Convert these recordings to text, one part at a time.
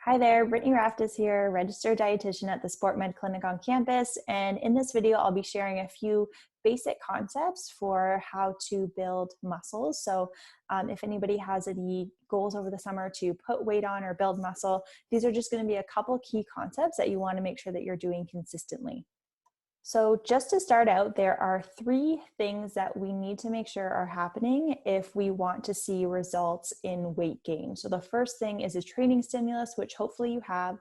Hi there, Brittany Raftis here, registered dietitian at the Sport Med Clinic on campus. And in this video, I'll be sharing a few basic concepts for how to build muscles. So if anybody has any goals over the summer to put weight on or build muscle, these are just going to be a couple key concepts that you want to make sure that you're doing consistently. So just to start out, there are three things that we need to make sure are happening if we want to see results in weight gain. So the first thing is a training stimulus, which hopefully you have.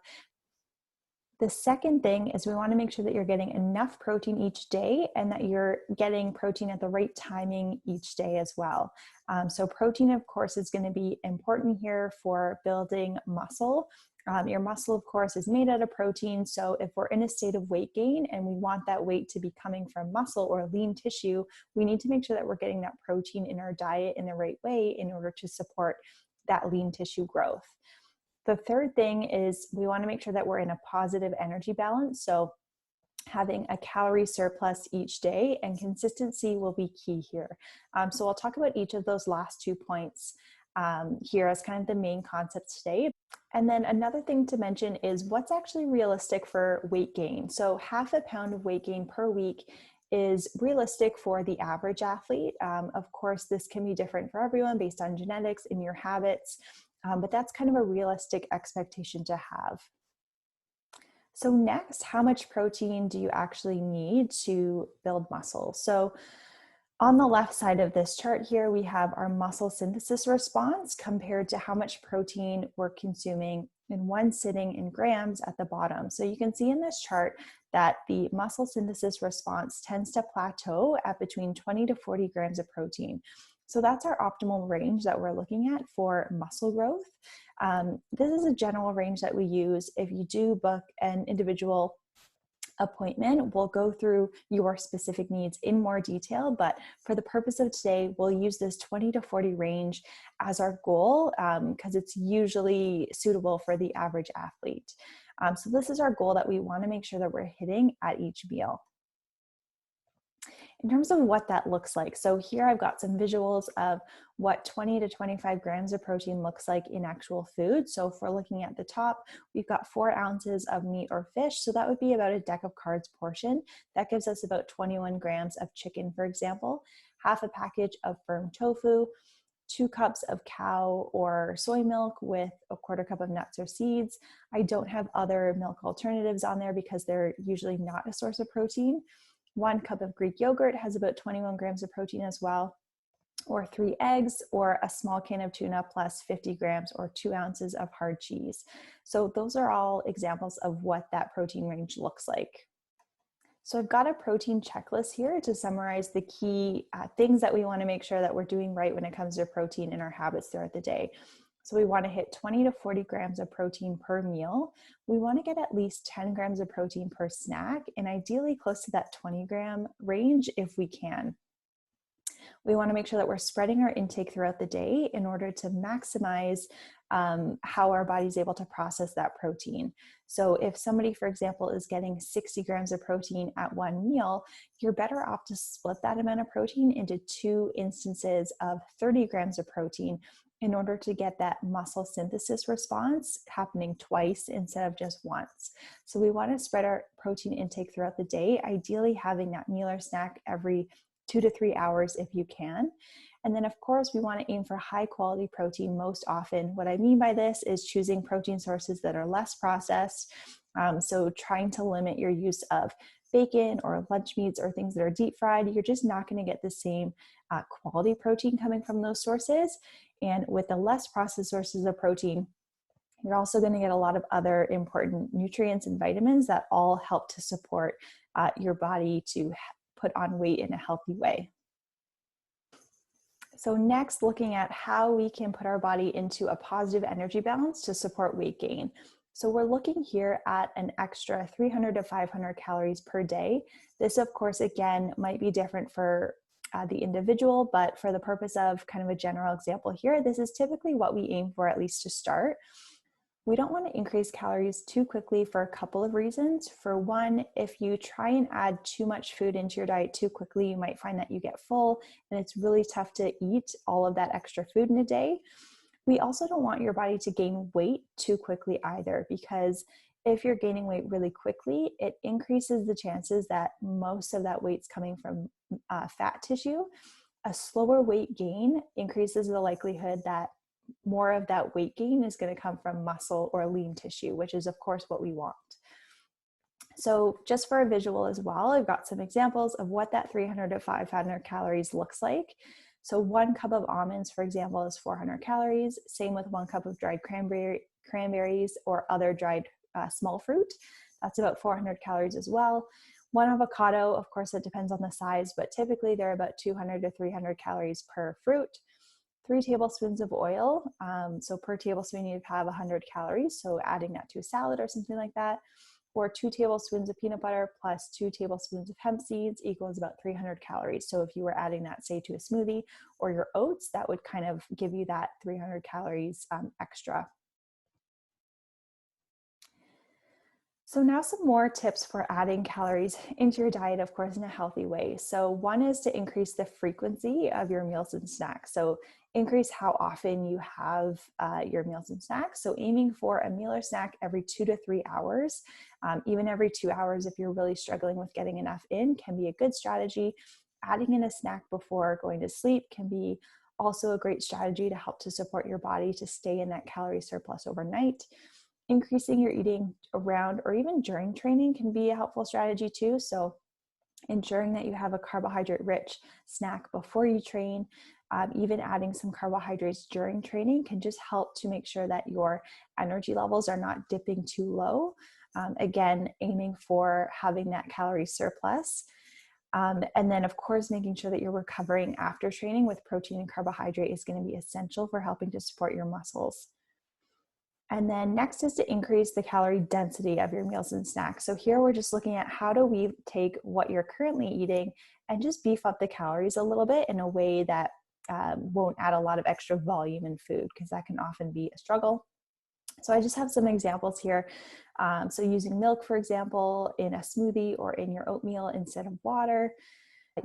The second thing is we want to make sure that you're getting enough protein each day and that you're getting protein at the right timing each day as well. So protein, of course, is going to be important here for building muscle. Your muscle, of course, is made out of protein. So if we're in a state of weight gain and we want that weight to be coming from muscle or lean tissue, we need to make sure that we're getting that protein in our diet in the right way in order to support that lean tissue growth. The third thing is we want to make sure that we're in a positive energy balance. So having a calorie surplus each day and consistency will be key here. So I'll talk about each of those last 2 points here as kind of the main concepts today. And then another thing to mention is what's actually realistic for weight gain. So 1/2 pound of weight gain per week is realistic for the average athlete. Of course, this can be different for everyone based on genetics and your habits, but that's kind of a realistic expectation to have. So next, how much protein do you actually need to build muscle? So on the left side of this chart here, we have our muscle synthesis response compared to how much protein we're consuming in one sitting in grams at the bottom. So you can see in this chart that the muscle synthesis response tends to plateau at between 20 to 40 grams of protein. So that's our optimal range that we're looking at for muscle growth. This is a general range that we use. If you do book an individual appointment, we'll go through your specific needs in more detail, but for the purpose of today, we'll use this 20 to 40 range as our goal because it's usually suitable for the average athlete. So this is our goal that we want to make sure that we're hitting at each meal. In terms of what that looks like, so here I've got some visuals of what 20 to 25 grams of protein looks like in actual food. So if we're looking at the top, we've got 4 ounces of meat or fish. So that would be about a deck of cards portion. That gives us about 21 grams of chicken, for example, 1/2 a package of firm tofu, 2 cups of cow or soy milk with a 1/4 cup of nuts or seeds. I don't have other milk alternatives on there because they're usually not a source of protein. 1 cup of Greek yogurt has about 21 grams of protein as well, or 3 eggs, or a small can of tuna plus 50 grams or 2 ounces of hard cheese. So those are all examples of what that protein range looks like. So I've got a protein checklist here to summarize the key things that we want to make sure that we're doing right when it comes to protein in our habits throughout the day. So we want to hit 20 to 40 grams of protein per meal. We want to get at least 10 grams of protein per snack, and ideally close to that 20-gram range if we can. We want to make sure that we're spreading our intake throughout the day in order to maximize how our body's able to process that protein. So if somebody, for example, is getting 60 grams of protein at one meal, you're better off to split that amount of protein into 2 instances of 30 grams of protein in order to get that muscle synthesis response happening twice instead of just once. So we want to spread our protein intake throughout the day, ideally having that meal or snack every 2 to 3 hours if you can. And then of course we want to aim for high quality protein most often. What I mean by this is choosing protein sources that are less processed. So trying to limit your use of bacon or lunch meats or things that are deep fried. You're just not going to get the same quality protein coming from those sources. And with the less processed sources of protein, you're also going to get a lot of other important nutrients and vitamins that all help to support your body to put on weight in a healthy way. So next, looking at how we can put our body into a positive energy balance to support weight gain. So we're looking here at an extra 300 to 500 calories per day. This, of course, again, might be different for the individual, but for the purpose of kind of a general example here, this is typically what we aim for, at least to start. We don't want to increase calories too quickly for a couple of reasons. For one, if you try and add too much food into your diet too quickly, you might find that you get full and it's really tough to eat all of that extra food in a day. We also don't want your body to gain weight too quickly either, because if you're gaining weight really quickly, it increases the chances that most of that weight's coming from fat tissue. A slower weight gain increases the likelihood that more of that weight gain is going to come from muscle or lean tissue, which is, of course, what we want. So just for a visual as well, I've got some examples of what that 300 to 500 calories looks like. So 1 cup of almonds, for example, is 400 calories. Same with 1 cup of dried cranberries or other dried small fruit. That's about 400 calories as well. 1 avocado, of course, it depends on the size, but typically they're about 200 to 300 calories per fruit. 3 tablespoons of oil. So per tablespoon, you'd have 100 calories. So adding that to a salad or something like that. Or 2 tablespoons of peanut butter plus 2 tablespoons of hemp seeds equals about 300 calories. So if you were adding that, say, to a smoothie or your oats, that would kind of give you that 300 calories extra. So now some more tips for adding calories into your diet, of course, in a healthy way. So one is to increase the frequency of your meals and snacks. So increase how often you have your meals and snacks. So aiming for a meal or snack every 2 to 3 hours, even every 2 hours if you're really struggling with getting enough in can be a good strategy. Adding in a snack before going to sleep can be also a great strategy to help to support your body to stay in that calorie surplus overnight. Increasing your eating around or even during training can be a helpful strategy too. So ensuring that you have a carbohydrate rich snack before you train, even adding some carbohydrates during training can just help to make sure that your energy levels are not dipping too low. Again, aiming for having that calorie surplus. And then, of course, making sure that you're recovering after training with protein and carbohydrate is going to be essential for helping to support your muscles. And then next is to increase the calorie density of your meals and snacks. So here we're just looking at how do we take what you're currently eating and just beef up the calories a little bit in a way that won't add a lot of extra volume in food, because that can often be a struggle. So I just have some examples here. So using milk, for example, in a smoothie or in your oatmeal instead of water.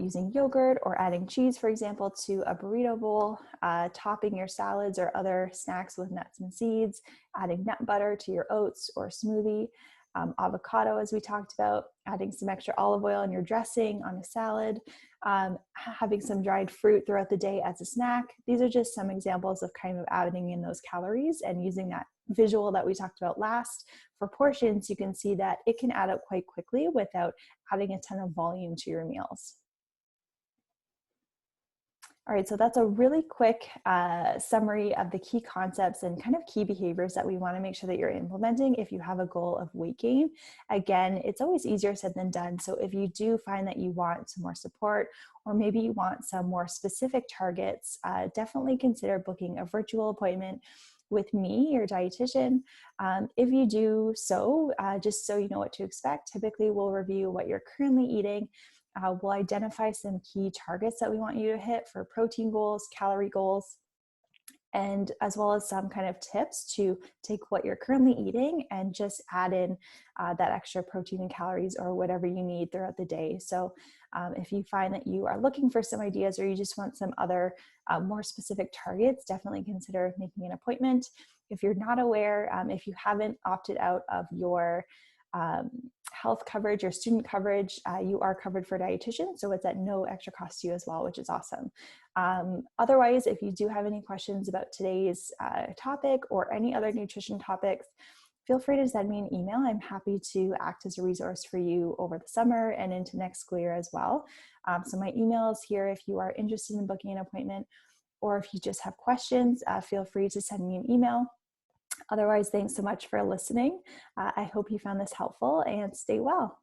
Using yogurt or adding cheese, for example, to a burrito bowl, topping your salads or other snacks with nuts and seeds, adding nut butter to your oats or smoothie, avocado, as we talked about, adding some extra olive oil in your dressing on a salad, having some dried fruit throughout the day as a snack. These are just some examples of kind of adding in those calories and using that visual that we talked about last. For portions, you can see that it can add up quite quickly without adding a ton of volume to your meals. All right, so that's a really quick summary of the key concepts and kind of key behaviors that we want to make sure that you're implementing if you have a goal of weight gain. Again, it's always easier said than done. So if you do find that you want some more support, or maybe you want some more specific targets, definitely consider booking a virtual appointment with me, your dietitian. If you do so, just so you know what to expect, typically we'll review what you're currently eating. We'll identify some key targets that we want you to hit for protein goals, calorie goals, and as well as some kind of tips to take what you're currently eating and just add in that extra protein and calories or whatever you need throughout the day. So if you find that you are looking for some ideas or you just want some other more specific targets, definitely consider making an appointment. If you're not aware, if you haven't opted out of your health coverage or student coverage, you are covered for a dietitian, so it's at no extra cost to you as well, which is awesome. Otherwise, if you do have any questions about today's topic or any other nutrition topics, feel free to send me an email. I'm happy to act as a resource for you over the summer and into next school year as well. So my email is here if you are interested in booking an appointment, or if you just have questions, feel free to send me an email. Otherwise, thanks so much for listening. I hope you found this helpful, and stay well.